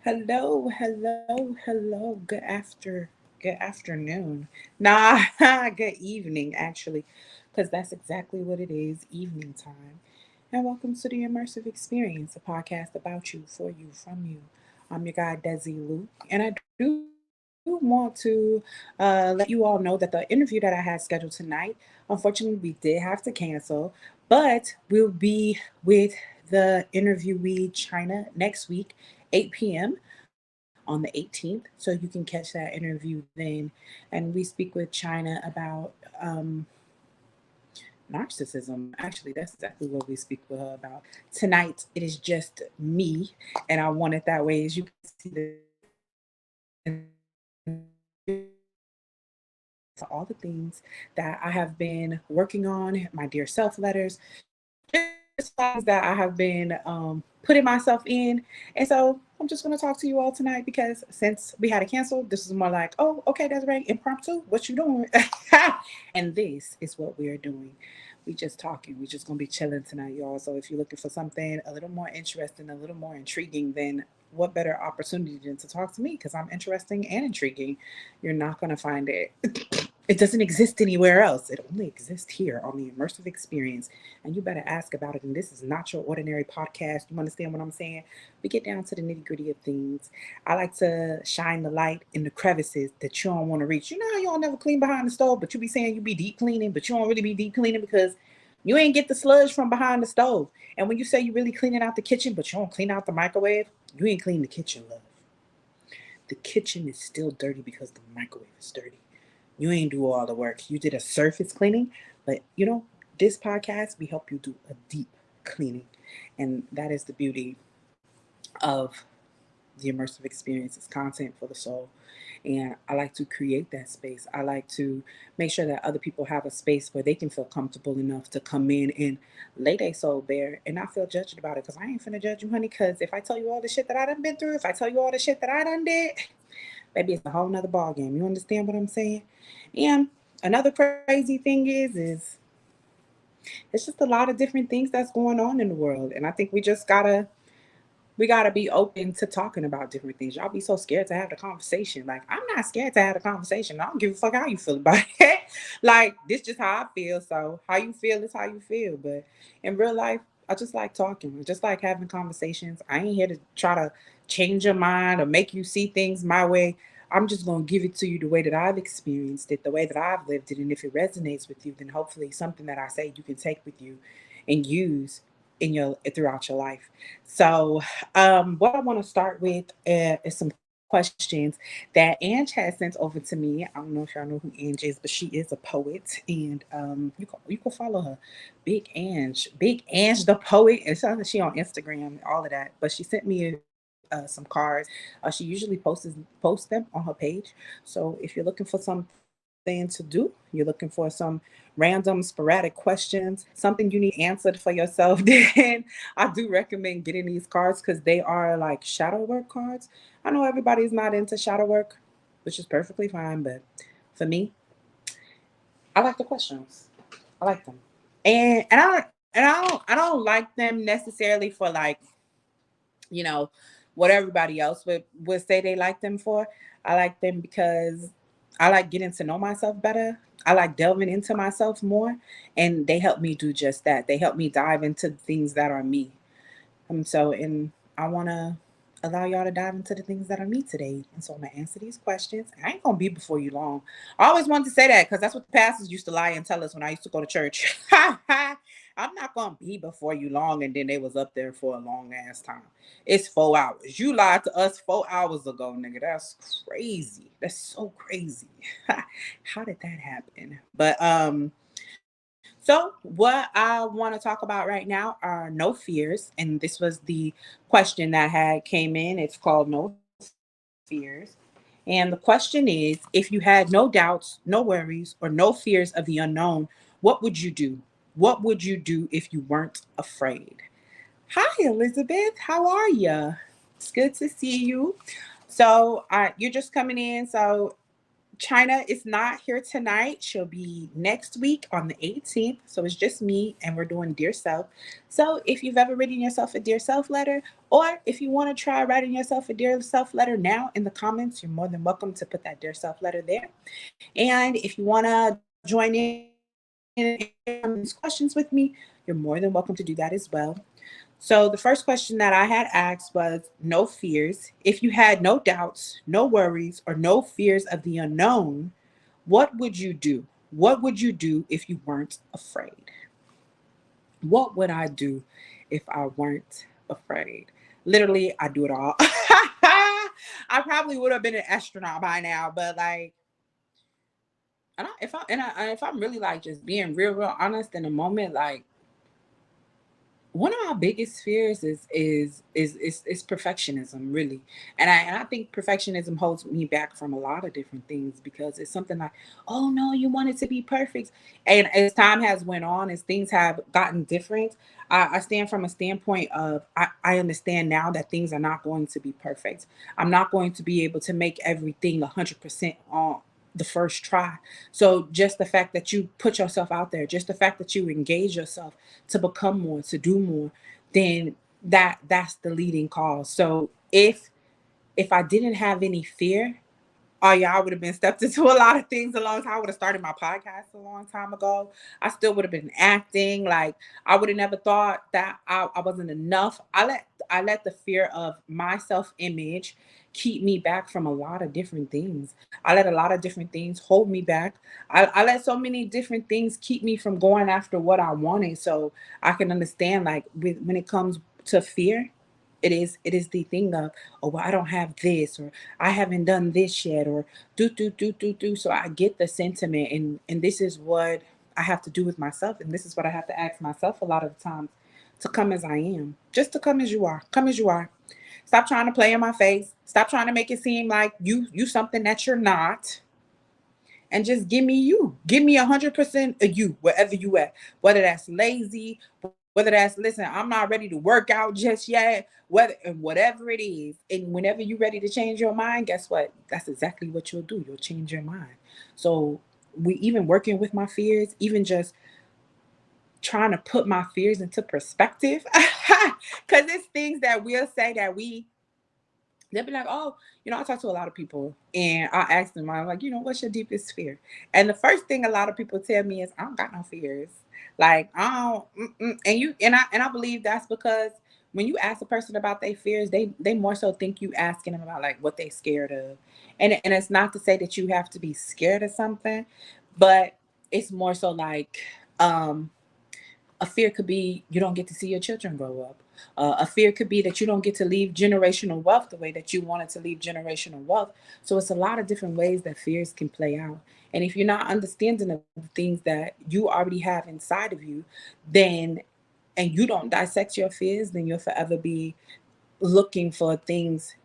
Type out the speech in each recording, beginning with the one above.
Hello, hello, hello. Good afternoon. Nah, good evening actually, because that's exactly what it is, evening time. And welcome to the Immersive Experience, a podcast about you, for you, from you. I'm your guy Desi Luke, and I do want to let you all know that the interview that I had scheduled tonight, unfortunately, we did have to cancel, but we'll be with the interviewee China next week, 8 p.m. on the 18th. So you can catch that interview then. And we speak with China about narcissism. Actually, that's exactly what we speak with her about. Tonight, it is just me, and I want it that way. As you can see, the title of the interview is to all the things that I have been working on, my dear self letters, just things that I have been putting myself in. And so I'm just going to talk to you all tonight because since we had to cancel, this is more like, oh, okay, that's right, impromptu. What you doing? And this is what we are doing. We just talking. We just gonna be chilling tonight, y'all. So if you're looking for something a little more interesting, a little more intriguing, then what better opportunity than to talk to me? Because I'm interesting and intriguing. You're not gonna find it. It doesn't exist anywhere else. It only exists here on the immersive experience. And you better ask about it. And this is not your ordinary podcast. You understand what I'm saying? We get down to the nitty gritty of things. I like to shine the light in the crevices that you don't want to reach. You know how you don't never clean behind the stove, but you be saying you be deep cleaning, but you don't really be deep cleaning because you ain't get the sludge from behind the stove. And when you say you really cleaning out the kitchen, but you don't clean out the microwave, you ain't clean the kitchen, love. The kitchen is still dirty because the microwave is dirty. You ain't do all the work. You did a surface cleaning, but this podcast, we help you do a deep cleaning. And that is the beauty of the immersive experience. It's content for the soul. And I like to create that space. I like to make sure that other people have a space where they can feel comfortable enough to come in and lay their soul bare and not feel judged about it. Because I ain't finna judge you, honey. Because if I tell you all the shit that I done been through, if I tell you all the shit that I done did, baby, it's a whole nother ball game. You understand what I'm saying? And another crazy thing is it's just a lot of different things that's going on in the world. And I think we gotta be open to talking about different things. Y'all be so scared to have the conversation. Like, I'm not scared to have the conversation. I don't give a fuck how you feel about it. Like, this just how I feel. So how you feel is how you feel. But in real life, I just like talking. I just like having conversations. I ain't here to try to change your mind or make you see things my way. I'm just gonna give it to you the way that I've experienced it, the way that I've lived it. And if it resonates with you, then hopefully something that I say you can take with you and use in your throughout your life. So, what I want to start with is some questions that Ange has sent over to me. I don't know if y'all know who Ange is, but she is a poet, and you can follow her, Big Ange the poet. It sounds like she on Instagram, all of that. But she sent me some cards. She usually posts them on her page. So if you're looking for something to do, you're looking for some random sporadic questions, something you need answered for yourself, then I do recommend getting these cards because they are like shadow work cards. I know everybody's not into shadow work, which is perfectly fine, but for me, I like the questions. I like them. And I don't like them necessarily for like, you know, what everybody else would say they like them for. I like them because I like getting to know myself better. I like delving into myself more, and they help me do just that. They help me dive into things that are me. And I want to allow y'all to dive into the things that are me today. And so I'm gonna answer these questions. I ain't gonna be before you long. I always wanted to say that because that's what the pastors used to lie and tell us when I used to go to church. I'm not gonna be before you long, and then they was up there for a long ass time. It's 4 hours. You lied to us 4 hours ago, nigga. That's crazy. That's so crazy. How did that happen? So, what I want to talk about right now are no fears, and this was the question that had came in. It's called no fears, and the question is: if you had no doubts, no worries, or no fears of the unknown, what would you do? What would you do if you weren't afraid? Hi, Elizabeth. How are you? It's good to see you. So, you're just coming in. So, China is not here tonight. She'll be next week on the 18th. So it's just me and we're doing Dear Self. So if you've ever written yourself a Dear Self letter, or if you want to try writing yourself a Dear Self letter now in the comments, you're more than welcome to put that Dear Self letter there. And if you want to join in and answer some of these questions with me, you're more than welcome to do that as well. So the first question that I had asked was no fears. If you had no doubts, no worries, or no fears of the unknown, what would you do? What would you do if you weren't afraid? What would I do if I weren't afraid? Literally, I do it all. I probably would have been an astronaut by now, but like, if I'm really like just being real honest in the moment, like one of my biggest fears is perfectionism, really. And I think perfectionism holds me back from a lot of different things because it's something like, oh no, you want it to be perfect. And as time has went on, as things have gotten different, I stand from a standpoint of I understand now that things are not going to be perfect. I'm not going to be able to make everything 100% on the first try. So just the fact that you put yourself out there, just the fact that you engage yourself to become more, to do more, then that's the leading cause. So if I didn't have any fear, oh yeah, I would have been stepped into a lot of things a long time. I would have started my podcast a long time ago. I still would have been acting. Like I would have never thought that I wasn't enough. I let the fear of my self image keep me back from a lot of different things. I let a lot of different things hold me back. I let so many different things keep me from going after what I wanted. So I can understand like when it comes to fear, it is the thing of, oh well, I don't have this, or I haven't done this yet, or do. So I get the sentiment, and this is what I have to do with myself, and this is what I have to ask myself a lot of the times, to come as I am, just to come as you are. Come as you are. Stop trying to play in my face. Stop trying to make it seem like you something that you're not, and just give me you. Give me 100% of you wherever you at. Whether that's lazy, whether that's listen, I'm not ready to work out just yet. Whether and whatever it is, and whenever you're ready to change your mind, guess what? That's exactly what you'll do. You'll change your mind. So we even working with my fears, even just trying to put my fears into perspective, because it's things that we'll say that they'll be like, oh, I talk to a lot of people and I ask them, I'm like, what's your deepest fear? And the first thing a lot of people tell me is, I don't got no fears. Like, I don't, and I believe that's because when you ask a person about their fears, they more so think you asking them about like what they scared of. And it's not to say that you have to be scared of something, but it's more so like, um, a fear could be you don't get to see your children grow up. A fear could be that you don't get to leave generational wealth the way that you wanted to leave generational wealth. So it's a lot of different ways that fears can play out. And if you're not understanding of the things that you already have inside of you, then and you don't dissect your fears, then you'll forever be looking for things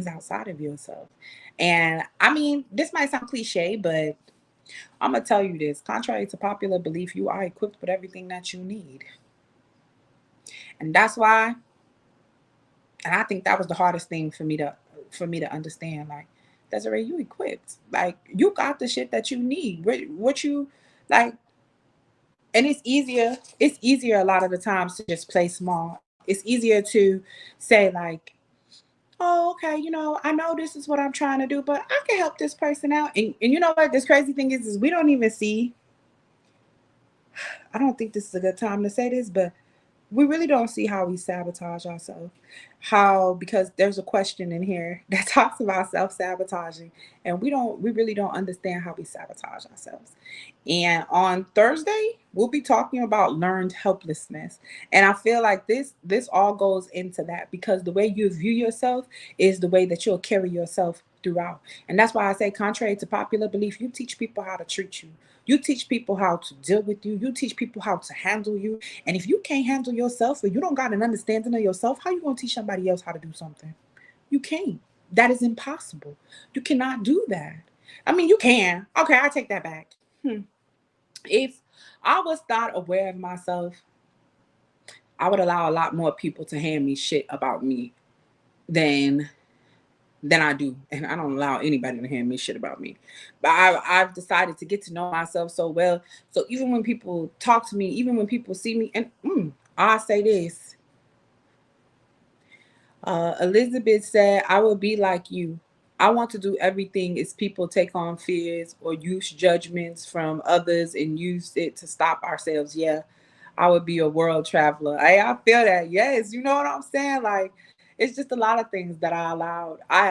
outside of yourself. And I mean, this might sound cliche, but I'm gonna tell you this. Contrary to popular belief, you are equipped with everything that you need. And that's why, and I think that was the hardest thing for me to understand. Like, Desiree, you equipped. Like, you got the shit that you need. What you like, and it's easier a lot of the times to just play small. It's easier to say like, oh, okay, I know this is what I'm trying to do, but I can help this person out. And you know what? This crazy thing is we don't even see. I don't think this is a good time to say this, but we really don't see how we sabotage ourselves. How because there's a question in here that talks about self-sabotaging, and we really don't understand how we sabotage ourselves. And on Thursday, we'll be talking about learned helplessness. And I feel like this all goes into that because the way you view yourself is the way that you'll carry yourself throughout. And that's why I say, contrary to popular belief, you teach people how to treat you. You teach people how to deal with you. You teach people how to handle you. And if you can't handle yourself or you don't got an understanding of yourself, how you gonna teach somebody else how to do something? You can't. That is impossible. You cannot do that. I mean, you can. Okay, I take that back. If I was not aware of myself, I would allow a lot more people to hand me shit about me than than I do. And I don't allow anybody to hand me shit about me. But I've decided to get to know myself so well. So even when people talk to me, even when people see me, and I say this, Elizabeth said, I will be like you. I want to do everything as people take on fears or use judgments from others and use it to stop ourselves. Yeah, I would be a world traveler. I feel that. Yes, you know what I'm saying? Like it's just a lot of things that I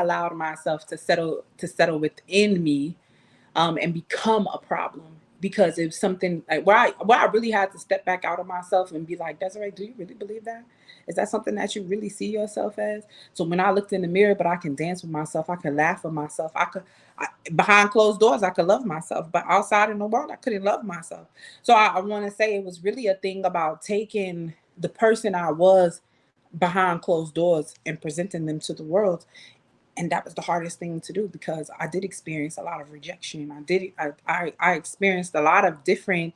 allowed myself to settle within me, and become a problem, because it's something like where I really had to step back out of myself and be like, Desiree, do you really believe that? Is that something that you really see yourself as? So when I looked in the mirror, but I can dance with myself, I can laugh with myself, behind closed doors, I could love myself, but outside in the world, I couldn't love myself. So I want to say it was really a thing about taking the person I was behind closed doors and presenting them to the world, and that was the hardest thing to do because I did experience a lot of rejection. I experienced a lot of different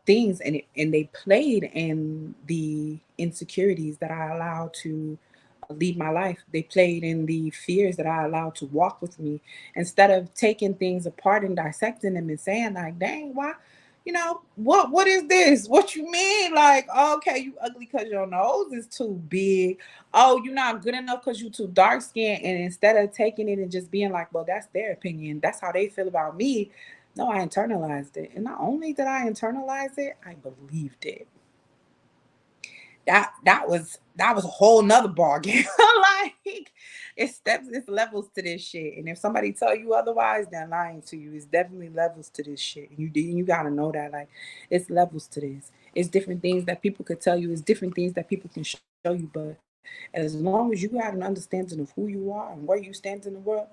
things, and they played in the insecurities that I allowed to lead my life. They played in the fears that I allowed to walk with me. Instead of taking things apart and dissecting them and saying like, dang, why, what is this? What you mean? Like, okay, you ugly because your nose is too big. Oh, you're not good enough because you too dark skinned. And instead of taking it and just being like, well, that's their opinion, that's how they feel about me. No, I internalized it. And not only did I internalize it, I believed it. That was a whole nother ball game. Like it's steps, it's levels to this shit. And if somebody tell you otherwise, they're lying to you. It's definitely levels to this shit. And you gotta know that. Like it's levels to this. It's different things that people could tell you, it's different things that people can show you. But as long as you got an understanding of who you are and where you stand in the world,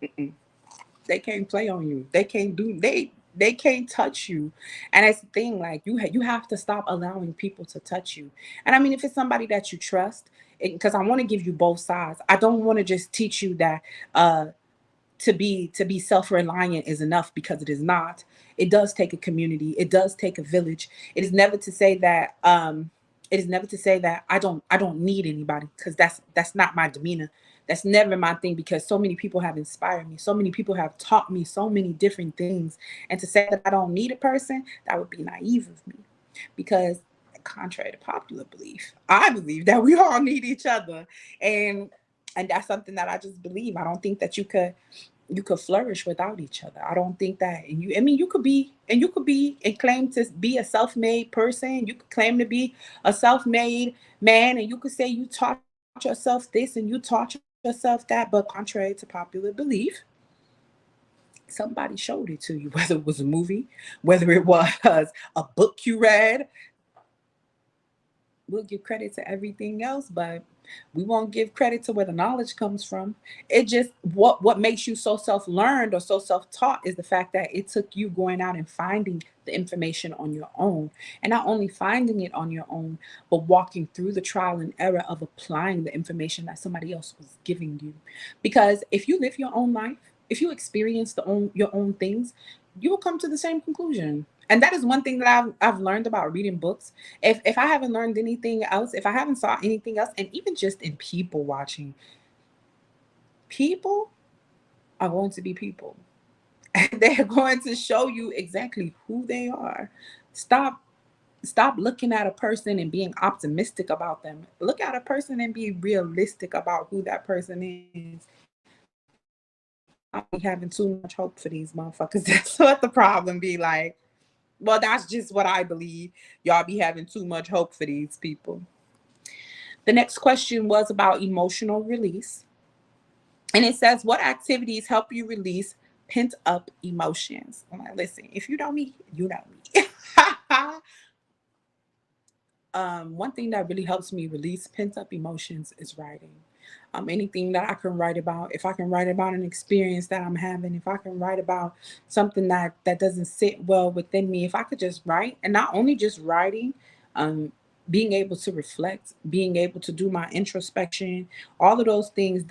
they can't play on you. They can't touch you. And that's the thing, like you have to stop allowing people to touch you. And I mean, if it's somebody that you trust, because I want to give you both sides. I don't want to just teach you that uh to be self-reliant is enough, because it is not. It does take a community, it does take a village. It is never to say that I don't need anybody, because that's not my demeanor. That's never my thing, because so many people have inspired me, so many people have taught me so many different things. And to say that I don't need a person, that would be naive of me, because contrary to popular belief, I believe that we all need each other. And that's something that I just believe. I don't think that you could flourish without each other. I don't think that. And I mean, you could be and claim to be a self-made person. You could claim to be a self-made man, and you could say you taught yourself this and you taught yourself that. But contrary to popular belief, somebody showed it to you, whether it was a movie, whether it was a book you read. We'll give credit to everything else, but we won't give credit to where the knowledge comes from. It just, what makes you so self-learned or so self-taught is the fact that it took you going out and finding the information on your own, and not only finding it on your own, but walking through the trial and error of applying the information that somebody else was giving you. Because if you live your own life, if you experience your own things, you will come to the same conclusion. And that is one thing that I've learned about reading books. If I haven't learned anything else, if I haven't saw anything else, and even just in people watching, people are going to be people. And they're going to show you exactly who they are. Stop stop looking at a person and being optimistic about them. Look at a person and be realistic about who that person is. Y'all be having too much hope for these motherfuckers. That's what the problem be like. Well, that's just what I believe. Y'all be having too much hope for these people. The next question was about emotional release. And it says, what activities help you release pent up emotions? I'm like, listen, if you know me, you know me. One thing that really helps me release pent up emotions is writing. Anything that I can write about, if I can write about an experience that I'm having, if I can write about something that doesn't sit well within me, if I could just write, and not only just writing, um, being able to reflect, being able to do my introspection, all of those things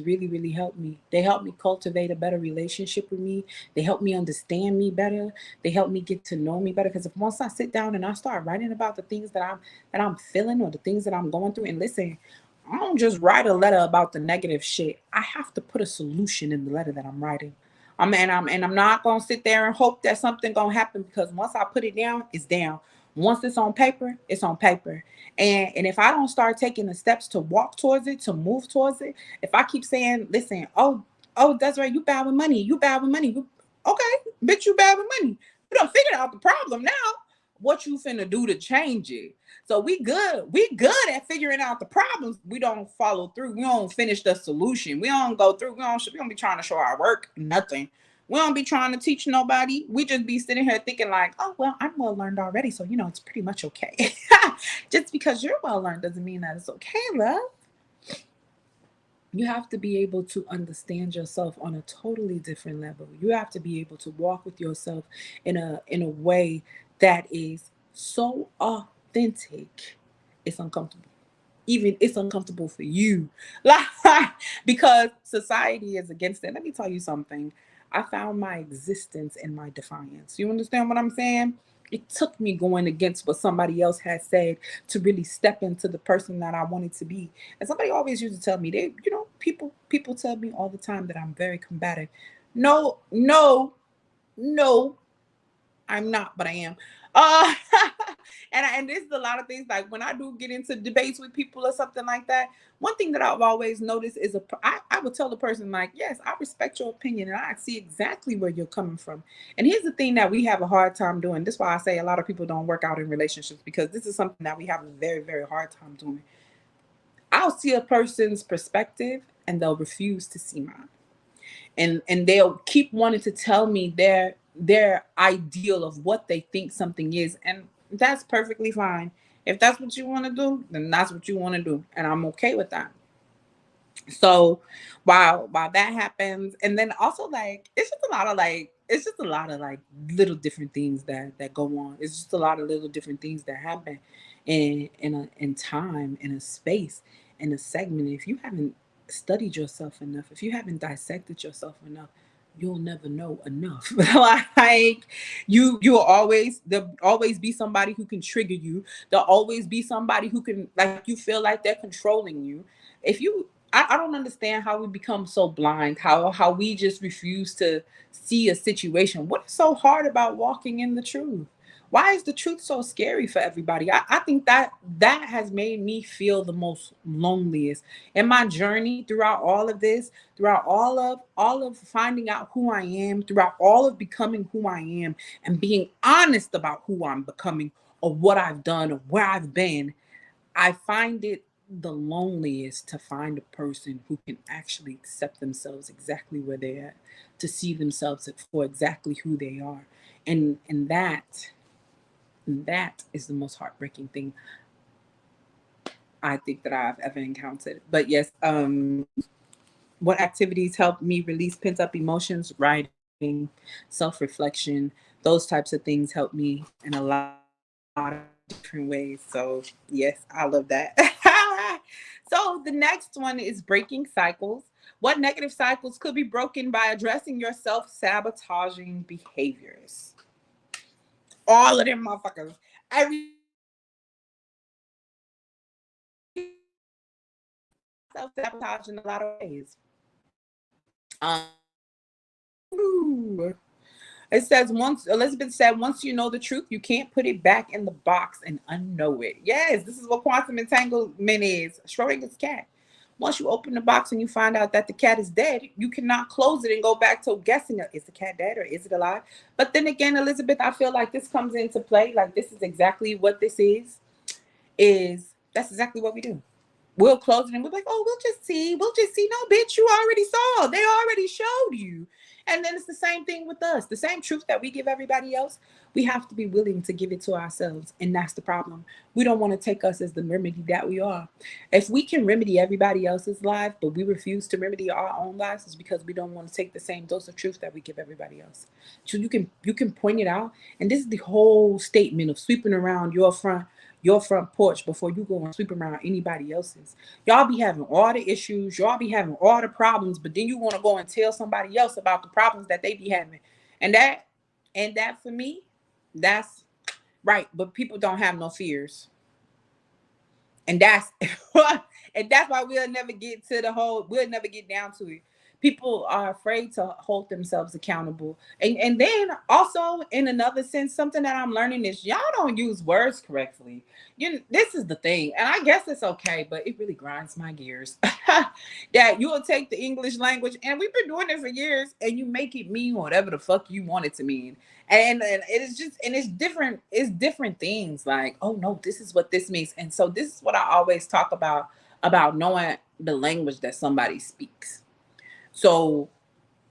really really help me. They help me cultivate a better relationship with me. They help me understand me better. They help me get to know me better, because if once I sit down and I start writing about the things that I'm feeling, or the things that I'm going through, and listen, I don't just write a letter about the negative shit. I have to put a solution in the letter that I'm writing. I'm not gonna sit there and hope that something gonna happen, because once I put it down, it's down. Once it's on paper, it's on paper. And if I don't start taking the steps to walk towards it, to move towards it, if I keep saying, listen, oh, that's right, you bad with money, you bad with money. Okay, bitch, you bad with money. You done figured out the problem now. What you finna do to change it? So we good. We good at figuring out the problems. We don't follow through. We don't finish the solution. We don't go through. We don't be trying to show our work. Nothing. We don't be trying to teach nobody. We just be sitting here thinking like, oh well, I'm well learned already, so it's pretty much okay. Just because you're well learned doesn't mean that it's okay, love. You have to be able to understand yourself on a totally different level. You have to be able to walk with yourself in a way that is so authentic. It's uncomfortable. Even it's uncomfortable for you. Like, because society is against it. Let me tell you something. I found my existence in my defiance. You understand what I'm saying? It took me going against what somebody else had said to really step into the person that I wanted to be. And somebody always used to tell me, people tell me all the time that I'm very combative. No, no, no, I'm not, but I am. Uh, and this is a lot of things. Like when I do get into debates with people or something like that, one thing that I've always noticed is I would tell the person like, yes, I respect your opinion and I see exactly where you're coming from. And here's the thing that we have a hard time doing. This is why I say a lot of people don't work out in relationships, because this is something that we have a very, very hard time doing. I'll see a person's perspective and they'll refuse to see mine, and they'll keep wanting to tell me their ideal of what they think something is, and that's perfectly fine. If that's what you want to do, then that's what you want to do, and I'm okay with that. So while that happens, and then also like it's just a lot of like little different things that go on. It's just a lot of little different things that happen in time, in a space, in a segment. If you haven't studied yourself enough, if you haven't dissected yourself enough, you'll never know enough. Like there'll always be somebody who can trigger you. There'll always be somebody who can, like, you feel like they're controlling you. If you I don't understand how we become so blind, how we just refuse to see a situation. What is so hard about walking in the truth? Why is the truth so scary for everybody? I think that has made me feel the most loneliest in my journey throughout all of this, throughout all of finding out who I am, throughout all of becoming who I am, and being honest about who I'm becoming, or what I've done, or where I've been. I find it the loneliest to find a person who can actually accept themselves exactly where they're at, to see themselves for exactly who they are. And that is the most heartbreaking thing I think that I've ever encountered. But yes, what activities help me release pent up emotions? Writing, self reflection, those types of things help me in a lot of different ways. So, yes, I love that. So, the next one is breaking cycles. What negative cycles could be broken by addressing your self sabotaging behaviors? All of them motherfuckers. Every self sabotage in a lot of ways. Um, ooh. It says once Elizabeth said, once you know the truth, you can't put it back in the box and unknow it. Yes, this is what quantum entanglement is. Schrodinger's cat. Once you open the box and you find out that the cat is dead, you cannot close it and go back to guessing, is the cat dead or is it alive? But then again, Elizabeth, I feel like this comes into play. Like this is exactly what this is that's exactly what we do. We'll close it and we're like, oh, we'll just see. We'll just see. No, bitch, you already saw. They already showed you. And then it's the same thing with us. The same truth that we give everybody else, we have to be willing to give it to ourselves. And that's the problem. We don't want to take us as the remedy that we are. If we can remedy everybody else's life, but we refuse to remedy our own lives, it's because we don't want to take the same dose of truth that we give everybody else. So you can point it out. And this is the whole statement of sweeping around your front porch before you go and sweep around anybody else's. Y'all be having all the issues, y'all be having all the problems, but then you want to go and tell somebody else about the problems that they be having. And that for me, that's right. But people don't have no fears. And that's And that's why we'll never get down to it. People are afraid to hold themselves accountable. And then also in another sense, something that I'm learning is y'all don't use words correctly. This is the thing, and I guess it's okay, but it really grinds my gears. That you will take the English language, and we've been doing it for years, and you make it mean whatever the fuck you want it to mean. And it is just, and it's different things, like, oh no, this is what this means. And so this is what I always talk about knowing the language that somebody speaks. So,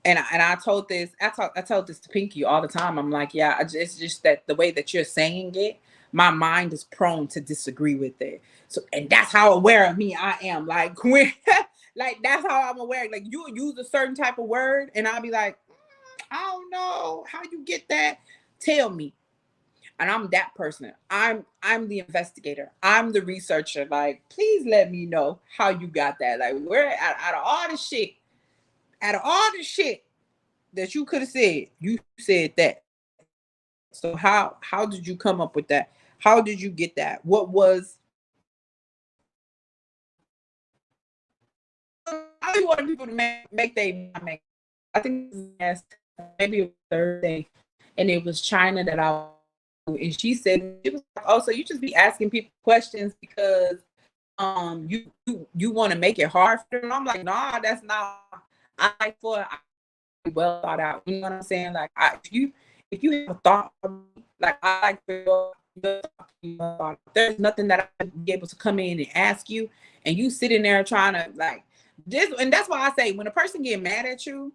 and I told this, I told this to Pinky all the time. I'm like, yeah, it's just that the way that you're saying it, my mind is prone to disagree with it. So, and that's how aware of me I am. Like when, like that's how I'm aware. Like you will use a certain type of word, and I'll be like, I don't know how you get that. Tell me. And I'm that person. I'm the investigator. I'm the researcher. Like, please let me know how you got that. Like, where out of all the shit, out of all the shit that you could have said, you said that. So how did you come up with that? How did you get that? What was I really want people to make they make. I think yes, maybe it was Thursday, and it was China that and she said it was like, oh, so you just be asking people questions because you want to make it hard for them. I'm like, nah, that's not. I like for well thought out. You know what I'm saying? Like, if you have a thought, like I like your thought. There's nothing that I would be able to come in and ask you, and you sitting there trying to like this. And that's why I say when a person get mad at you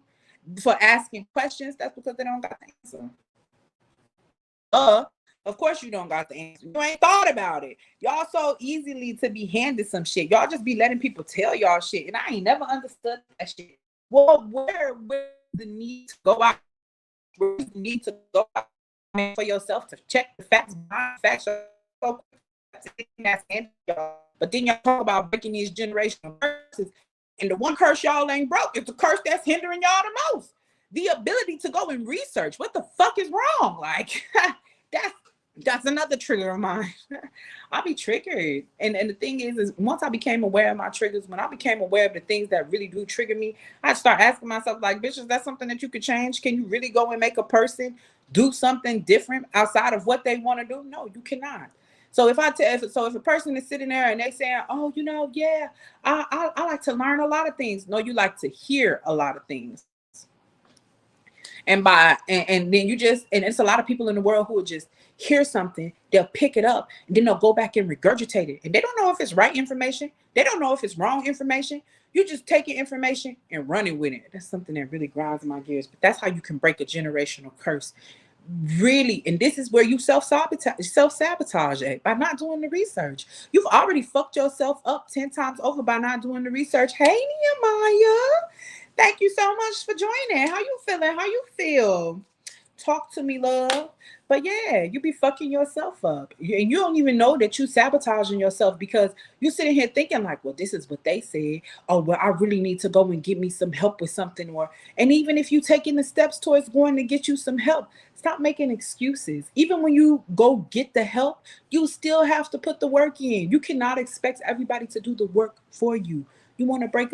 for asking questions, that's because they don't got the answer. Of course you don't got the answer. You ain't thought about it. Y'all so easily to be handed some shit. Y'all just be letting people tell y'all shit, and I ain't never understood that shit. Well, where the need to go out? Where the need to go out for yourself to check the facts, facts. That's y'all. But then y'all talk about breaking these generational curses, and the one curse y'all ain't broke is the curse that's hindering y'all the most. The ability to go and research what the fuck is wrong. Like that's that's another trigger of mine. I'll be triggered. And the thing is once I became aware of my triggers, when I became aware of the things that really do trigger me, I start asking myself, like, bitch, is that something that you could change? Can you really go and make a person do something different outside of what they want to do? No, you cannot. So if a person is sitting there and they saying, oh, yeah, I like to learn a lot of things. No, you like to hear a lot of things. And then you just, and it's a lot of people in the world who will just hear something, they'll pick it up, and then they'll go back and regurgitate it, and they don't know if it's right information, they don't know if it's wrong information. You just take your information and running with it. That's something that really grinds my gears, but that's how you can break a generational curse, really. And this is where you self-sabotage it, by not doing the research. You've already fucked yourself up 10 times over by not doing the research. Hey, Nehemiah, thank you so much for joining. How you feeling? How you feel? Talk to me, love. But yeah, you be fucking yourself up. And you don't even know that you sabotaging yourself because you sitting here thinking like, well, this is what they said. Oh, well, I really need to go and get me some help with something. And even if you taking the steps towards going to get you some help, stop making excuses. Even when you go get the help, you still have to put the work in. You cannot expect everybody to do the work for you. You want to break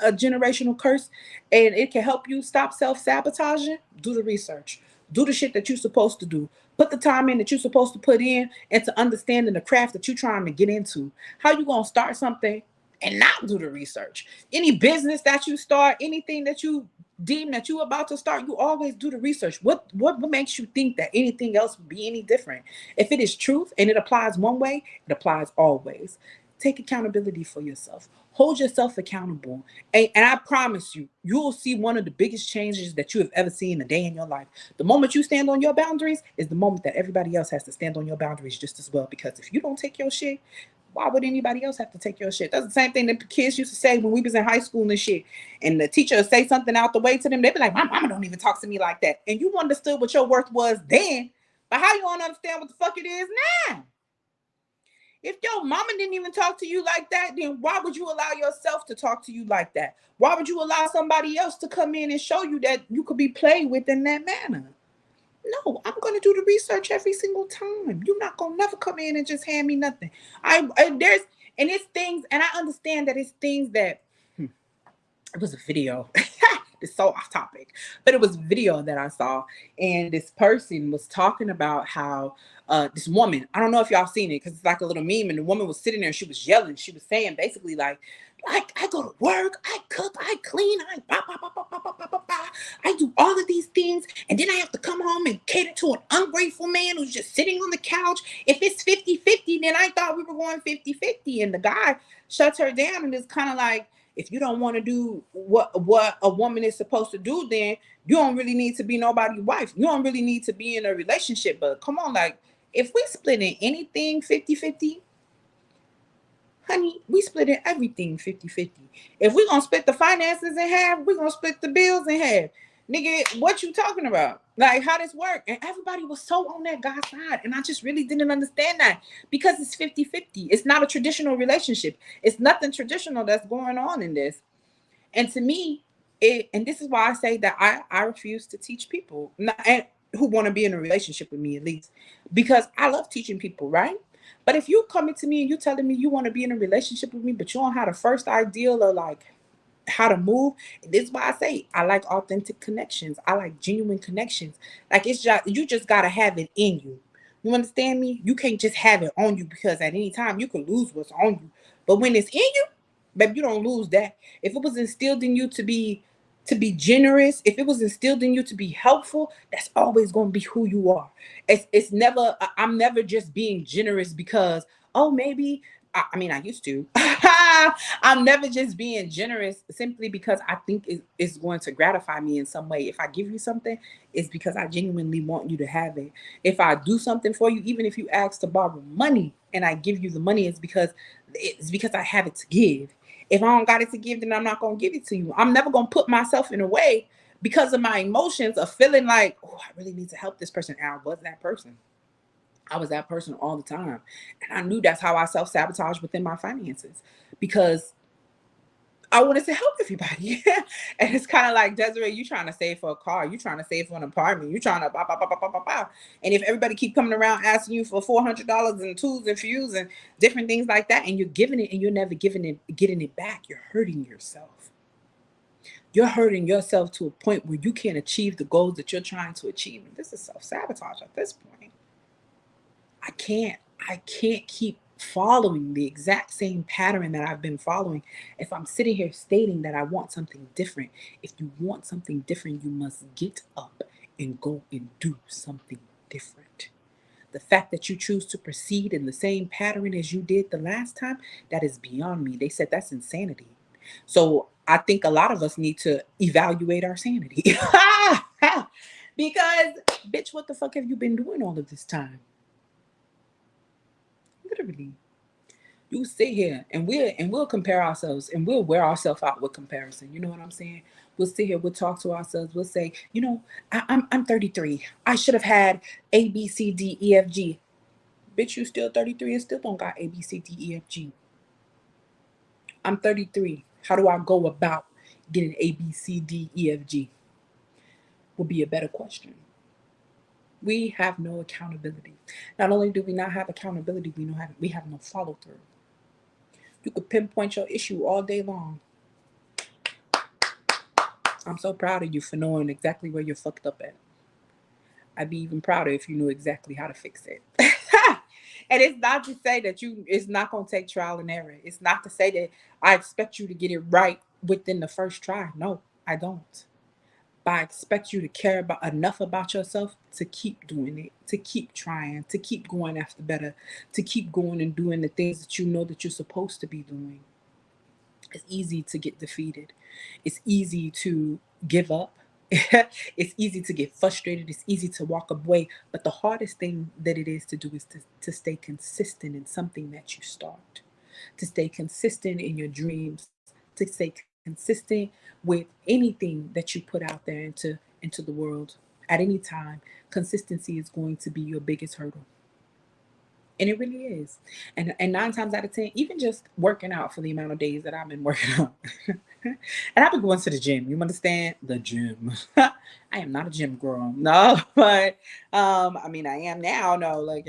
a generational curse, and it can help you stop self-sabotaging. Do the research, do the shit that you're supposed to do, put the time in that you're supposed to put in into understanding the craft that you're trying to get into. How you gonna start something and not do the research? Any business that you start, anything that you deem that you about to start, you always do the research. What makes you think that anything else would be any different? If it is truth and it applies one way, it applies always. Take accountability for yourself. Hold yourself accountable. And I promise you, you will see one of the biggest changes that you have ever seen a day in your life. The moment you stand on your boundaries is the moment that everybody else has to stand on your boundaries just as well. Because if you don't take your shit, why would anybody else have to take your shit? That's the same thing that the kids used to say when we was in high school and shit. And the teacher would say something out the way to them. They'd be like, my mama don't even talk to me like that. And you understood what your worth was then, but how you don't understand what the fuck it is now? If your mama didn't even talk to you like that, then why would you allow yourself to talk to you like that? Why would you allow somebody else to come in and show you that you could be played with in that manner? No, I'm gonna do the research every single time. You're not gonna never come in and just hand me nothing. I there's And it's things, and I understand that it's things that it was a video. It's so off topic, but it was a video that I saw, and this person was talking about how this woman. I don't know if y'all seen it because it's like a little meme, and the woman was sitting there and she was yelling. She was saying basically like I go to work, I cook, I clean, I bah, bah, bah, bah, bah, bah, bah, bah, bah. I do all of these things, and then I have to come home and cater to an ungrateful man who's just sitting on the couch. If it's 50-50, then I thought we were going 50-50. And the guy shuts her down and is kind of like, if you don't want to do what a woman is supposed to do, then you don't really need to be nobody's wife. You don't really need to be in a relationship. But come on, like if we split in anything 50-50, honey, we split in everything 50-50. If we're gonna split the finances in half, we're gonna split the bills in half. Nigga, what you talking about? Like how this work? And everybody was so on that guy's side. And I just really didn't understand that because it's 50-50. It's not a traditional relationship. It's nothing traditional that's going on in this. And to me, and this is why I say that I refuse to teach people and who want to be in a relationship with me at least, because I love teaching people, right? But if you coming to me and you telling me you want to be in a relationship with me, but you don't have the first ideal of like how to move. This is why I say I like authentic connections. I like genuine connections. Like it's just you just gotta have it in you. You understand me? You can't just have it on you because at any time you can lose what's on you. But when it's in you, baby, you don't lose that. If it was instilled in you to be generous, if it was instilled in you to be helpful, that's always going to be who you are. It's never I'm never just being generous because oh maybe I mean I used to. I'm never just being generous simply because I think it's going to gratify me in some way. If I give you something, it's because I genuinely want you to have it. If I do something for you, even if you ask to borrow money and I give you the money, it's because I have it to give. If I don't got it to give, then I'm not gonna give it to you. I'm never gonna put myself in a way because of my emotions of feeling like, oh, I really need to help this person. And I was that person. I was that person all the time. And I knew that's how I self sabotage within my finances because I wanted to help everybody. And it's kind of like, Desiree, you trying to save for a car, you trying to save for an apartment, you trying to blah, blah, blah, blah, blah, blah, blah. And if everybody keep coming around asking you for $400 and tools and fuels and different things like that, and you're giving it and you're never getting it back, you're hurting yourself. You're hurting yourself to a point where you can't achieve the goals that you're trying to achieve. And this is self-sabotage at this point. I can't I can't keep following the exact same pattern that I've been following if I'm sitting here stating that I want something different. If you want something different, you must get up and go and do something different. The fact that you choose to proceed in the same pattern as you did the last time, that is beyond me. They said that's insanity. So I think a lot of us need to evaluate our sanity. Because, bitch, what the fuck have you been doing all of this time? Literally. You sit here and we'll compare ourselves and we'll wear ourselves out with comparison. You know what I'm saying? We'll sit here, we'll talk to ourselves, we'll say, I'm 33. I should have had A, B, C, D, E, F, G. Bitch, you still 33 and still don't got A, B, C, D, E, F, G. I'm 33. How do I go about getting A, B, C, D, E, F, G? Will be a better question. We have no accountability. Not only do we not have accountability, we have no follow through. You could pinpoint your issue all day long. I'm so proud of you for knowing exactly where you're fucked up at. I'd be even prouder if you knew exactly how to fix it. And it's not to say that it's not going to take trial and error. It's not to say that I expect you to get it right within the first try. No, I don't. But I expect you to care enough about yourself to keep doing it, to keep trying, to keep going after better, to keep going and doing the things that you know that you're supposed to be doing. It's easy to get defeated. It's easy to give up. It's easy to get frustrated. It's easy to walk away. But the hardest thing that it is to do is to stay consistent in something that you start, to stay consistent in your dreams, to stay consistent with anything that you put out there into the world at any time. Consistency is going to be your biggest hurdle. And it really is. And 9 times out of 10, even just working out for the amount of days that I've been working out. And I've been going to the gym. You understand? The gym. I am not a gym girl. No, but I mean I am now. No, like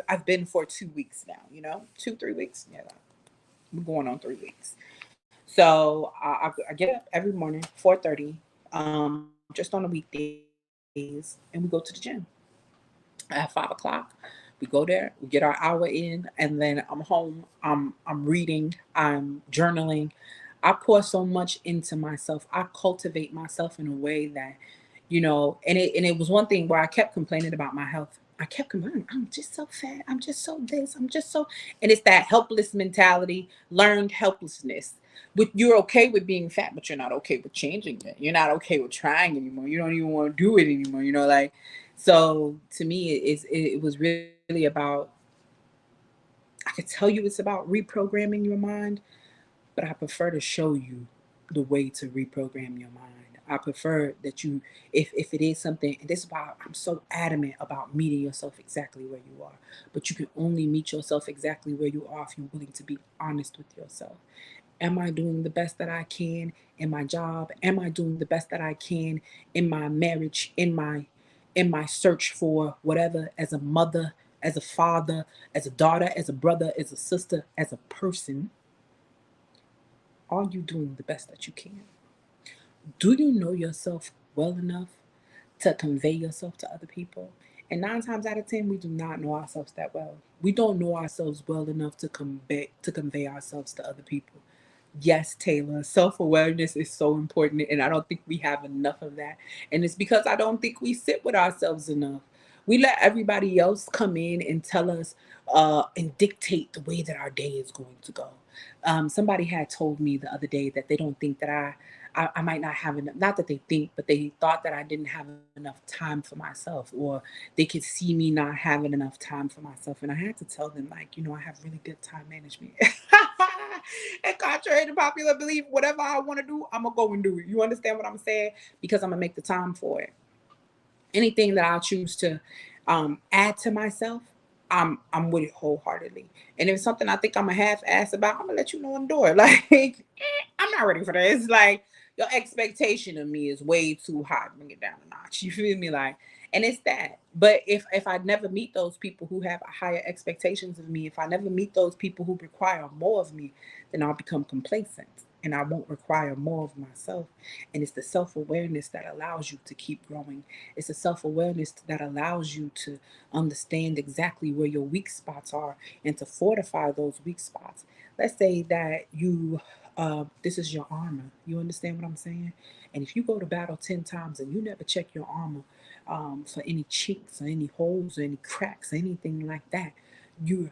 I've been for 2 weeks now, 2, 3 weeks. Yeah. We're going on 3 weeks. So I get up every morning, 4:30, just on the weekdays, and we go to the gym at 5 o'clock. We go there, we get our hour in, and then I'm home. I'm reading, I'm journaling. I pour so much into myself. I cultivate myself in a way that, and it was one thing where I kept complaining about my health. I kept complaining, I'm just so fat, I'm just so this, I'm just so, and it's that helpless mentality, learned helplessness. With you're okay with being fat, but you're not okay with changing it. You're not okay with trying anymore. You don't even want to do it anymore. Like, so to me, it was really about. I could tell you it's about reprogramming your mind, but I prefer to show you the way to reprogram your mind. I prefer that you, if it is something, and this is why I'm so adamant about meeting yourself exactly where you are. But you can only meet yourself exactly where you are if you're willing to be honest with yourself. Am I doing the best that I can in my job? Am I doing the best that I can in my marriage, in my search for whatever, as a mother, as a father, as a daughter, as a brother, as a sister, as a person? Are you doing the best that you can? Do you know yourself well enough to convey yourself to other people? And 9 times out of 10, we do not know ourselves that well. We don't know ourselves well enough to convey ourselves to other people. Yes, Taylor, self awareness is so important, and I don't think we have enough of that. And it's because I don't think we sit with ourselves enough. We let everybody else come in and tell us and dictate the way that our day is going to go. Somebody had told me the other day that they don't think that I might not have enough, not that they think, but they thought that I didn't have enough time for myself, or they could see me not having enough time for myself. And I had to tell them, like, I have really good time management. And contrary to popular belief, whatever I want to do, I'm going to go and do it. You understand what I'm saying? Because I'm going to make the time for it. Anything that I choose to add to myself, I'm with it wholeheartedly. And if it's something I think I'm a half ass about, I'm gonna let you know in the door. Like, I'm not ready for this. Like, your expectation of me is way too high. Bring it down a notch. You feel me? Like, and it's that. But if I never meet those people who have higher expectations of me, if I never meet those people who require more of me, then I'll become complacent and I won't require more of myself. And it's the self awareness that allows you to keep growing. It's a self awareness that allows you to understand exactly where your weak spots are and to fortify those weak spots. Let's say that this is your armor. You understand what I'm saying? And if you go to battle 10 times and you never check your armor for any chinks or any holes or any cracks or anything like that, you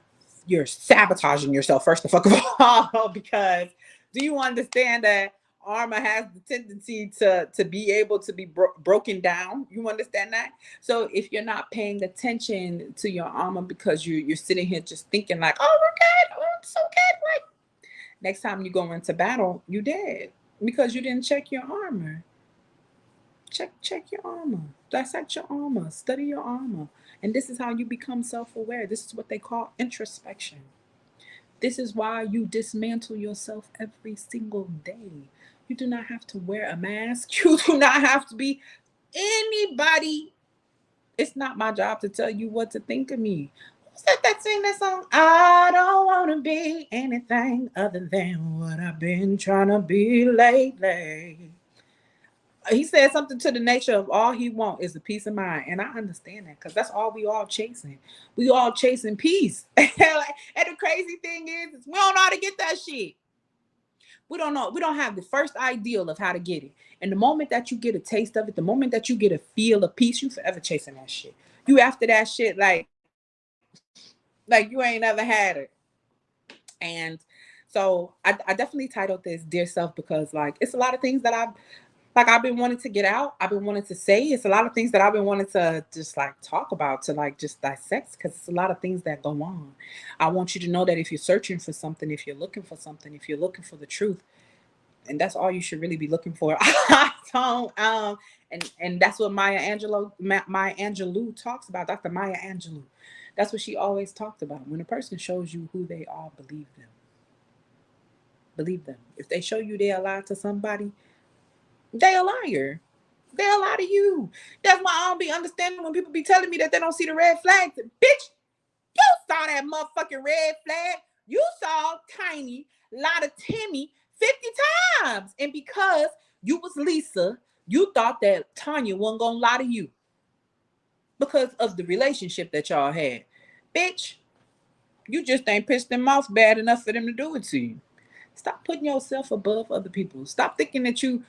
you're sabotaging yourself first of all because do you understand that armor has the tendency to be able to be broken down? You understand that? So if you're not paying attention to your armor because you're sitting here just thinking like, oh, we're good, oh, it's so good, like next time you go into battle, you dead because you didn't check your armor. Check your armor. Dissect your armor. Study your armor. And this is how you become self-aware. This is what they call introspection. This is why you dismantle yourself every single day. You do not have to wear a mask. You do not have to be anybody. It's not my job to tell you what to think of me. Who said that? Sing that song? I don't want to be anything other than what I've been trying to be lately. He said something to the nature of all he want is a peace of mind, and I understand that because that's all we all chasing. We all chasing peace. And the crazy thing is we don't know how to get that shit. We don't know. We don't have the first ideal of how to get it. And the moment that you get a taste of it, the moment that you get a feel of peace, you forever chasing that shit. You after that shit like you ain't never had it. And so I definitely titled this Dear Self because like it's a lot of things that I've been wanting to get out. I've been wanting to say. It's a lot of things that I've been wanting to just like talk about, to like just dissect, because it's a lot of things that go on. I want you to know that if you're searching for something, if you're looking for something, if you're looking for the truth, and that's all you should really be looking for. I don't and that's what Maya Angelou talks about. Dr. Maya Angelou. That's what she always talked about. When a person shows you who they are, believe them. Believe them. If they show you they lie to somebody, they a liar. They a lie to you. That's why I don't be understanding when people be telling me that they don't see the red flags. Bitch, you saw that motherfucking red flag. You saw Tiny lie to Timmy 50 times. And because you was Lisa, you thought that Tanya wasn't gonna lie to you because of the relationship that y'all had. Bitch, you just ain't pissed them off bad enough for them to do it to you. Stop putting yourself above other people. Stop thinking that you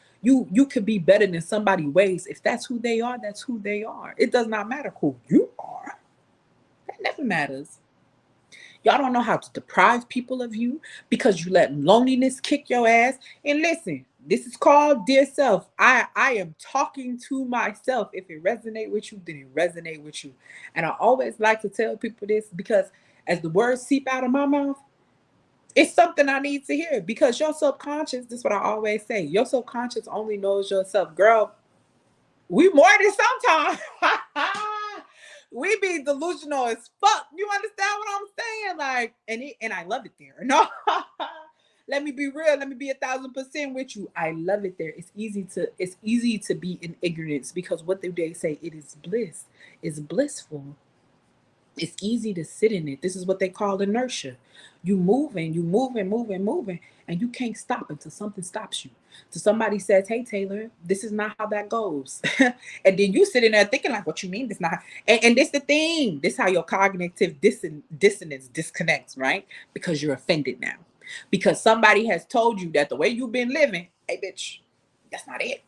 could be better than somebody's ways. If that's who they are, that's who they are. It does not matter who you are. That never matters. Y'all don't know how to deprive people of you because you let loneliness kick your ass. And listen, this is called dear self. I am talking to myself. If it resonate with you, then it resonate with you. And I always like to tell people this because as the words seep out of my mouth, it's something I need to hear because your subconscious, this is what I always say, your subconscious only knows yourself. Girl, we more than sometimes. We be delusional as fuck. You understand what I'm saying? Like, and I love it there. No, let me be real. Let me be 1,000% with you. I love it there. It's easy to be in ignorance because what do they say? It is bliss. It's blissful. It's easy to sit in it. This is what they call inertia. You moving, and you can't stop until something stops you. So somebody says, "Hey Taylor, this is not how that goes," and then you sitting there thinking like, "What you mean? This not?" And this the thing. This how your cognitive dissonance disconnects, right? Because you're offended now, because somebody has told you that the way you've been living, hey bitch, that's not it.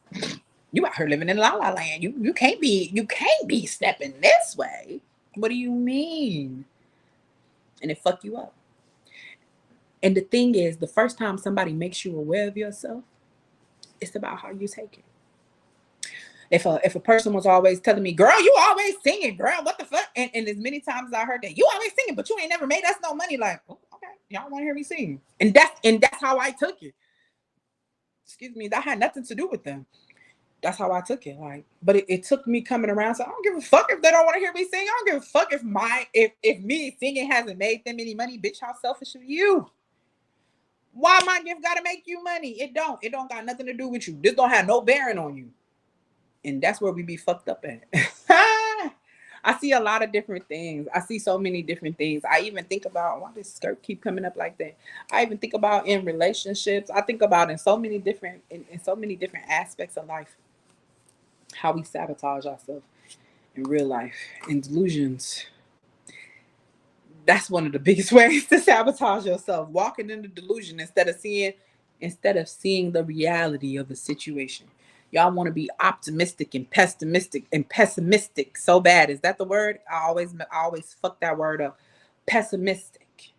You out here living in la la land. You can't be stepping this way. What do you mean? And it fuck you up. And the thing is, the first time somebody makes you aware of yourself, it's about how you take it. If a person was always telling me, "Girl, you always singing, girl, what the fuck?" And as many times as I heard that, "You always singing, but you ain't never made us no money." Like, oh, okay, y'all want to hear me sing, and that's how I took it. Excuse me, that had nothing to do with them. That's how I took it. Like, but it took me coming around. So I don't give a fuck if they don't want to hear me sing. I don't give a fuck if me singing hasn't made them any money. Bitch, how selfish of you? Why my gift gotta make you money? It don't. It don't got nothing to do with you. This don't have no bearing on you. And that's where we be fucked up at. I see a lot of different things. I see so many different things. I even think about why does skirt keep coming up like that. I even think about in relationships. I think about in so many different aspects of life how we sabotage ourselves in real life in delusions. That's one of the biggest ways to sabotage yourself. Walking in the delusion instead of seeing the reality of a situation. Y'all want to be optimistic and pessimistic so bad. Is that the word? I always fuck that word up. Pessimistic,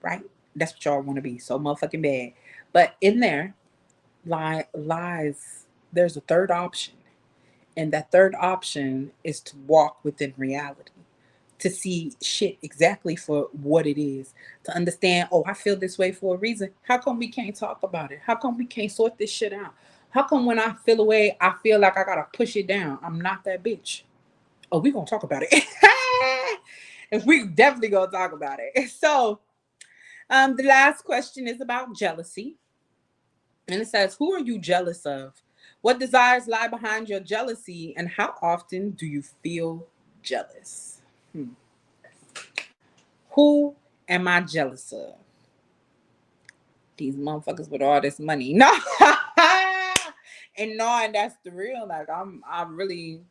right? That's what y'all want to be so motherfucking bad. But in there lies there's a third option, and that third option is to walk within reality, to see shit exactly for what it is, to understand, oh, I feel this way for a reason. How come we can't talk about it? How come we can't sort this shit out? How come when I feel away, I feel like I gotta push it down? I'm not that bitch. Oh, we gonna talk about it. And we definitely gonna talk about it. So, the last question is about jealousy. And it says, who are you jealous of? What desires lie behind your jealousy? And how often do you feel jealous? Who am I jealous of? These motherfuckers with all this money. No. And knowing that's the real, like I really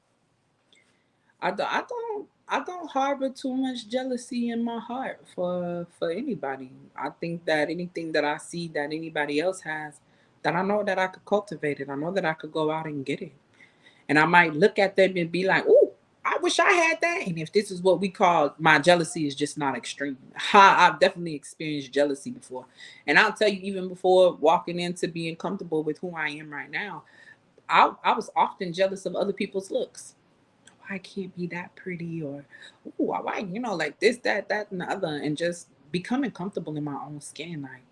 I don't harbor too much jealousy in my heart for anybody. I think that anything that I see that anybody else has, that I know that I could cultivate it. I know that I could go out and get it. And I might look at them and be like, "Ooh, I wish I had that." And if this is what we call my jealousy is just not extreme. I've definitely experienced jealousy before. And I'll tell you, even before walking into being comfortable with who I am right now, I was often jealous of other people's looks. Why can't be that pretty? Or, ooh, why, like this, that, and the other. And just becoming comfortable in my own skin. Like,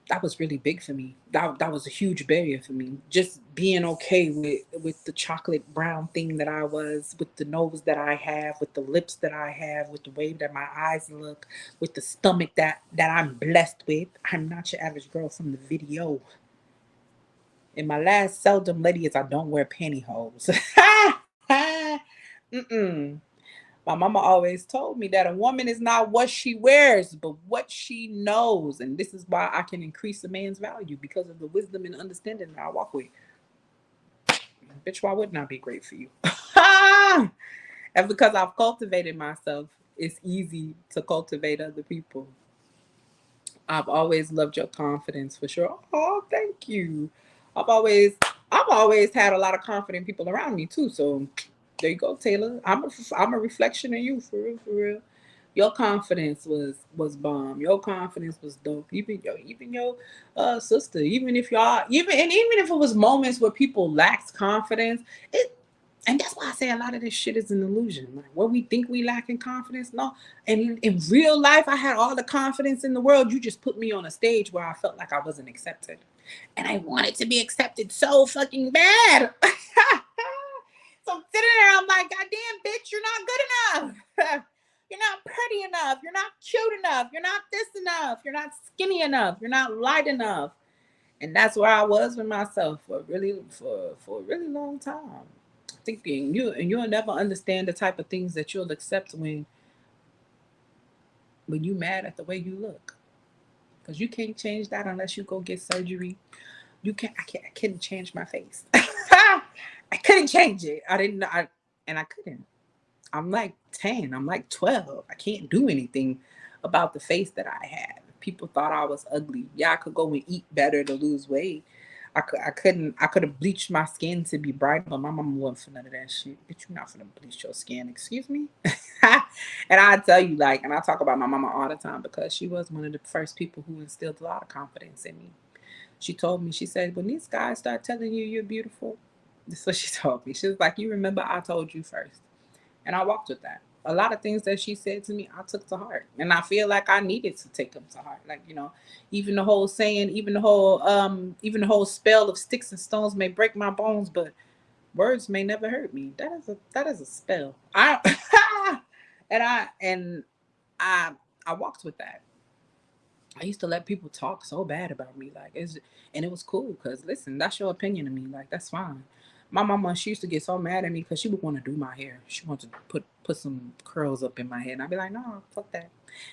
that was really big for me. That was a huge barrier for me. Just being okay with the chocolate brown thing that I was, with the nose that I have, with the lips that I have, with the way that my eyes look, with the stomach that I'm blessed with. I'm not your average girl from the video. And my last seldom lady is I don't wear pantyhose. Mm-mm. My mama always told me that a woman is not what she wears, but what she knows. And this is why I can increase a man's value because of the wisdom and understanding that I walk with. Bitch, why wouldn't I be great for you? And because I've cultivated myself, it's easy to cultivate other people. I've always loved your confidence for sure. Oh, thank you. I've always I've always had a lot of confident people around me too. So there you go, Taylor. I'm a reflection of you for real, for real. Your confidence was bomb. Your confidence was dope. Even your sister. Even if y'all even if it was moments where people lacked confidence, it and that's why I say a lot of this shit is an illusion. Like what we think we lack in confidence, no. And in real life, I had all the confidence in the world. You just put me on a stage where I felt like I wasn't accepted, and I wanted to be accepted so fucking bad. So I'm sitting there, I'm like, God damn, bitch, you're not good enough. You're not pretty enough. You're not cute enough. You're not this enough. You're not skinny enough. You're not light enough. And that's where I was with myself for a really long time. Thinking you'll never understand the type of things that you'll accept when you mad at the way you look. Because you can't change that unless you go get surgery. I couldn't change my face. I couldn't change it. I couldn't. I'm like 10, I'm like 12. I can't do anything about the face that I had. People thought I was ugly. Yeah, I could go and eat better to lose weight. I could have bleached my skin to be bright, but my mama wasn't for none of that shit. Bitch, you're not gonna bleach your skin, excuse me. And I tell you, like, and I talk about my mama all the time because she was one of the first people who instilled a lot of confidence in me. She told me, she said, when these guys start telling you you're beautiful, this is what she told me. She was like, you remember I told you first. And I walked with that. A lot of things that she said to me, I took to heart, and I feel like I needed to take them to heart. Like even the whole saying, even the whole spell of sticks and stones may break my bones, but words may never hurt me. That is a spell. I and I I walked with that. I used to let people talk so bad about me, like and it was cool because listen, that's your opinion of me, like that's fine. My mama, she used to get so mad at me because she would want to do my hair. She wanted to put some curls up in my head, and I'd be like, no, fuck that.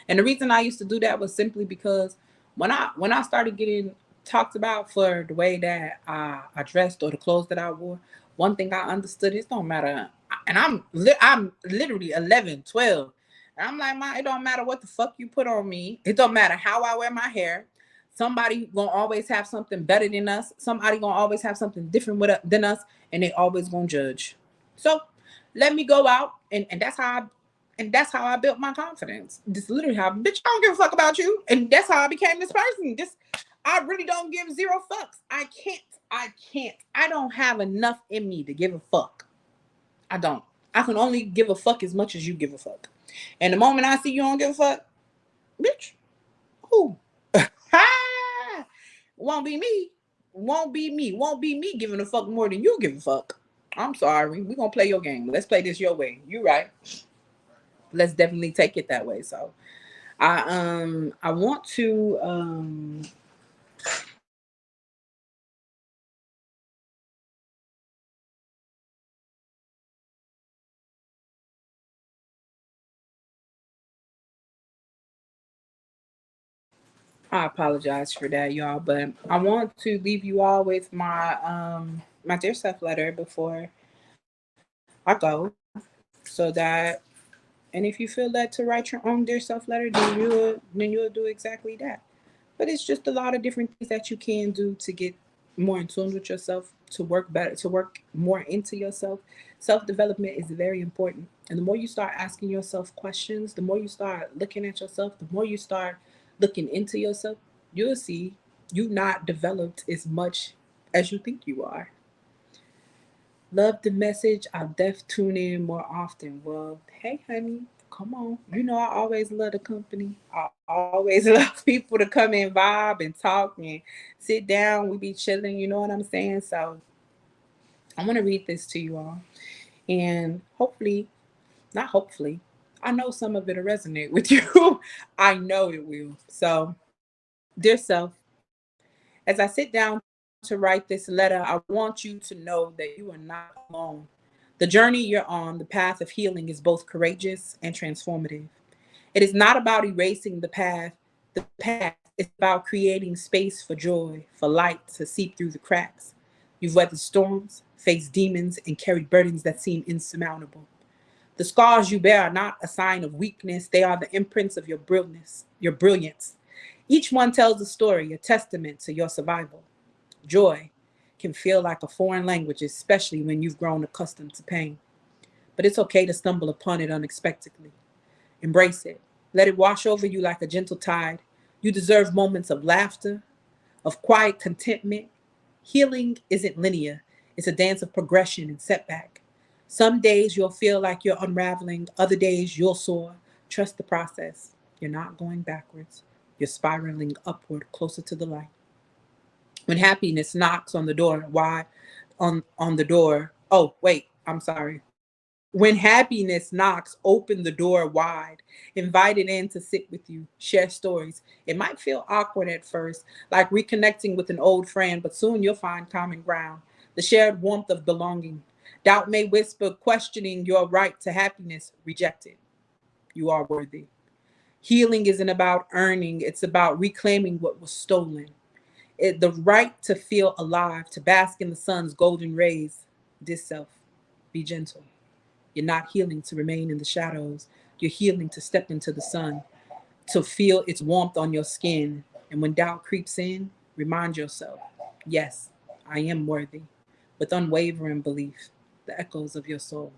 And the reason I used to do that was simply because when I started getting talked about for the way that I dressed or the clothes that I wore, one thing I understood is don't matter. And I'm literally 11, 12. And I'm like, it don't matter what the fuck you put on me. It don't matter how I wear my hair. Somebody gonna always have something better than us. Somebody gonna always have something different than us, and they always gonna judge. So let me go out, and that's how I built my confidence. Just literally how, bitch, I don't give a fuck about you, and that's how I became this person. Just I really don't give zero fucks. I can't. I can't. I don't have enough in me to give a fuck. I don't. I can only give a fuck as much as you give a fuck. And the moment I see you don't give a fuck, bitch, who? Won't be me. Won't be me. Won't be me giving a fuck more than you give a fuck. I'm sorry. We're gonna play your game. Let's play this your way. You right. Let's definitely take it that way. So I want to I apologize for that, y'all, but I want to leave you all with my dear self letter before I go, so that and if you feel led to write your own dear self letter, then you'll do exactly that. But it's just a lot of different things that you can do to get more in tune with yourself, to work better, to work more into yourself. Self development is very important. And the more you start asking yourself questions, the more you start looking at yourself, the more you start looking into yourself, you'll see you not developed as much as you think you are. Love the message. I'll def tune in more often. Well, hey, honey, come on. You know I always love the company. I always love people to come and vibe and talk and sit down. We be chilling. You know what I'm saying? So I want to read this to you all, and hopefully, not hopefully, I know some of it'll resonate with you. I know it will. So, dear self, as I sit down to write this letter, I want you to know that you are not alone. The journey you're on, the path of healing, is both courageous and transformative. It is not about erasing the past. It's about creating space for joy, for light to seep through the cracks. You've weathered storms, faced demons, and carried burdens that seem insurmountable. The scars you bear are not a sign of weakness, they are the imprints of your brilliance. Each one tells a story, a testament to your survival. Joy can feel like a foreign language, especially when you've grown accustomed to pain. But it's okay to stumble upon it unexpectedly. Embrace it. Let it wash over you like a gentle tide. You deserve moments of laughter, of quiet contentment. Healing isn't linear, it's a dance of progression and setback. Some days you'll feel like you're unraveling, other days you'll soar. Trust the process. You're not going backwards, you're spiraling upward closer to the light. When happiness knocks on the door, why? On the door. Oh, wait, I'm sorry. When happiness knocks, open the door wide. Invite it in to sit with you, share stories. It might feel awkward at first, like reconnecting with an old friend, but soon you'll find common ground. The shared warmth of belonging. Doubt may whisper, questioning your right to happiness. Reject it. You are worthy. Healing isn't about earning, it's about reclaiming what was stolen. The right to feel alive, to bask in the sun's golden rays. This self, be gentle. You're not healing to remain in the shadows. You're healing to step into the sun, to feel its warmth on your skin. And when doubt creeps in, remind yourself, yes, I am worthy, with unwavering belief, the echoes of your soul.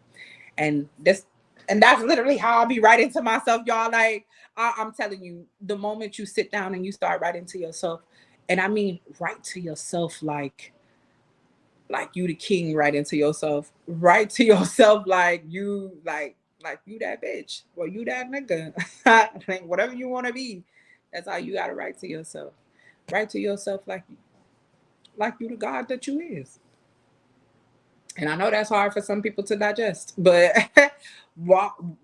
And this and that's literally how I'll be writing to myself, y'all. Like I'm telling you, the moment you sit down and you start writing to yourself, and I mean write to yourself like you the king, right into yourself, right to yourself, like you that bitch or you that nigga. Like whatever you want to be, that's how you gotta write to yourself. Write to yourself like you the god that you is. And I know that's hard for some people to digest, but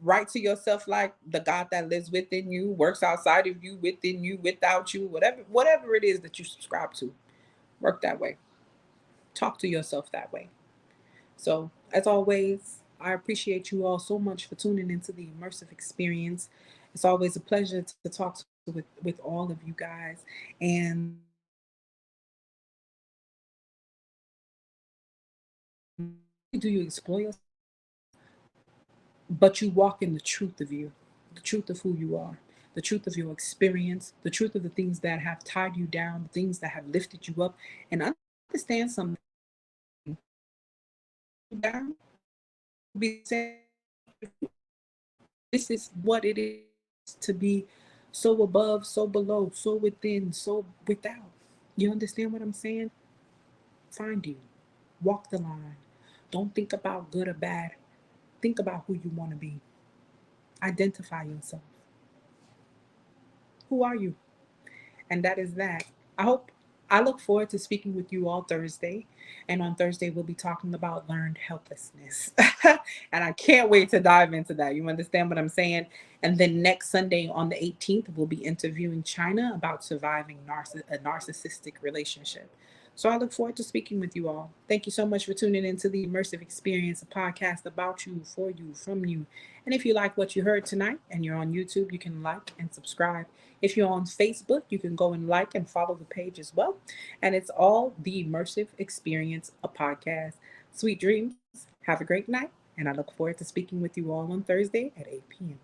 write to yourself like the god that lives within you, works outside of you, within you, without you, whatever it is that you subscribe to. Work that way. Talk to yourself that way. So, as always, I appreciate you all so much for tuning into the immersive experience. It's always a pleasure to talk with all of you guys. And do you explore yourself, but you walk in the truth of you, the truth of who you are, the truth of your experience, the truth of the things that have tied you down, the things that have lifted you up, and understand something down. Be saying, this is what it is to be so above, so below, so within, so without. You understand what I'm saying? Find you. Walk the line. Don't think about good or bad. Think about who you want to be. Identify yourself. Who are you? And that is that. I look forward to speaking with you all Thursday. And on Thursday, we'll be talking about learned helplessness. And I can't wait to dive into that. You understand what I'm saying? And then next Sunday on the 18th, we'll be interviewing China about surviving a narcissistic relationship. So I look forward to speaking with you all. Thank you so much for tuning into the Immersive Experience, a podcast about you, for you, from you. And if you like what you heard tonight and you're on YouTube, you can like and subscribe. If you're on Facebook, you can go and like and follow the page as well. And it's all the Immersive Experience, a podcast. Sweet dreams. Have a great night. And I look forward to speaking with you all on Thursday at 8 p.m.